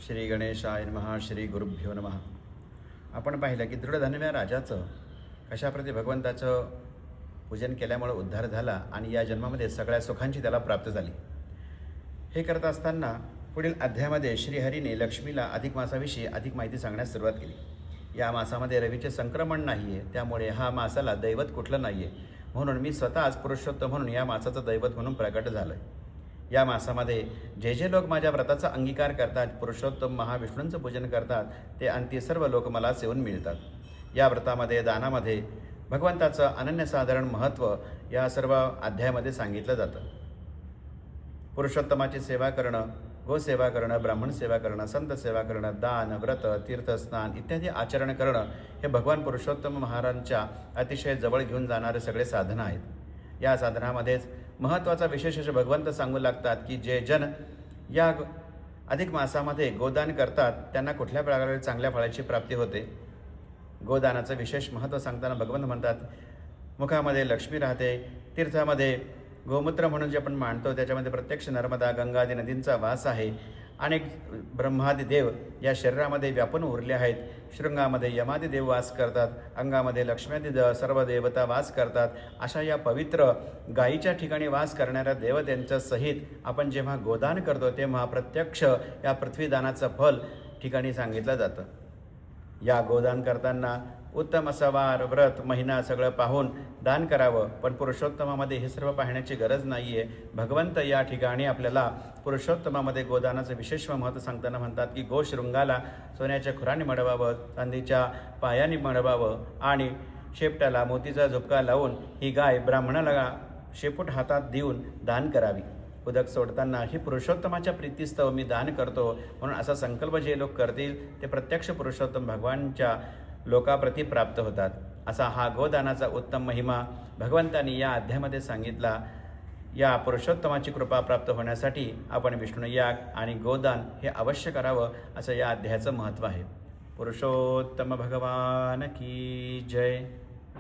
श्री गणेशाय नमः. श्री गुरुभ्यो नमः. आपण पाहिलं की दृढधन्व या राजाचं कशाप्रती भगवंताचं पूजन केल्यामुळे उद्धार झाला आणि या जन्मामध्ये सगळ्या सुखांची त्याला प्राप्त झाली. हे करत असताना पुढील अध्यायामध्ये श्रीहरीने लक्ष्मीला अधिक मासाविषयी अधिक माहिती सांगण्यास सुरुवात केली. या मासामध्ये रवीचे संक्रमण नाही आहे, त्यामुळे हा मासाला दैवत कुठलं नाही आहे, म्हणून मी स्वतःच पुरुषोत्तम म्हणून या मासाचं दैवत म्हणून प्रकट झालं. या मासामध्ये जे जे लोक माझ्या व्रताचा अंगीकार करतात, पुरुषोत्तम महाविष्णूंचं पूजन करतात, ते अंती सर्व लोक मला सेवून मिळतात. या व्रतामध्ये दानामध्ये भगवंताचं अनन्यसाधारण महत्त्व या सर्व अध्यायामध्ये सांगितलं जातं. पुरुषोत्तमाची सेवा करणं, गोसेवा करणं, ब्राह्मण सेवा करणं, संत सेवा करणं, दान, व्रत, तीर्थस्नान इत्यादी आचरण करणं हे भगवान पुरुषोत्तम महाराजांच्या अतिशय जवळ घेऊन जाणारे सगळे साधनं आहेत. या साधनामध्येच महत्त्वाचा विशेष असे भगवंत सांगू लागतात की जे जन या अधिक मासामध्ये गोदान करतात त्यांना कुठल्या प्रकारे चांगल्या फळाची प्राप्ती होते. गोदानाचं विशेष महत्त्व सांगताना भगवंत म्हणतात, मुखामध्ये लक्ष्मी राहते, तीर्थामध्ये गोमूत्र म्हणून जे आपण मानतो त्याच्यामध्ये प्रत्यक्ष नर्मदा, गंगा आदी नदींचा वास आहे. अनेक ब्रह्मादी देव या शरीरामध्ये व्यापून उरले आहेत. शृंगामध्ये यमादी देव वास करतात, अंगामध्ये लक्ष्म्यादी सर्व देवता वास करतात. अशा या पवित्र गायीच्या ठिकाणी वास करणाऱ्या देवतांच्या सहित आपण जेव्हा गोदान करतो तेव्हा प्रत्यक्ष या पृथ्वीदानाचं फल ठिकाणी सांगितलं जातं. या गोदान करताना उत्तम असा वार, व्रत, महिना सगळं पाहून दान करावं. पण पुरुषोत्तमामध्ये हे सर्व पाहण्याची गरज नाही आहे. भगवंत या ठिकाणी आपल्याला पुरुषोत्तमामध्ये गोदानाचं विशेष महत्त्व सांगताना म्हणतात की गोशृंगाला सोन्याच्या खुराने मडवावं, चांदीच्या पायाने मडवावं आणि शेपटाला मोतीचा झुपका लावून ही गाय ब्राह्मणाला शेपूट हातात देऊन दान करावी. उदक सोडताना ही पुरुषोत्तमाच्या प्रीतीस्तव मी दान करतो म्हणून असा संकल्प जे लोक करतील ते प्रत्यक्ष पुरुषोत्तम भगवानच्या लोकाप्रती प्राप्त होतात. असा हा गोदानाचा उत्तम महिमा भगवंतांनी या अध्यायामध्ये सांगितला. या पुरुषोत्तमाची कृपा प्राप्त होण्यासाठी आपण विष्णुयाग आणि गोदान हे अवश्य करावं असं या अध्यायाचं महत्त्व आहे. पुरुषोत्तम भगवान की जय.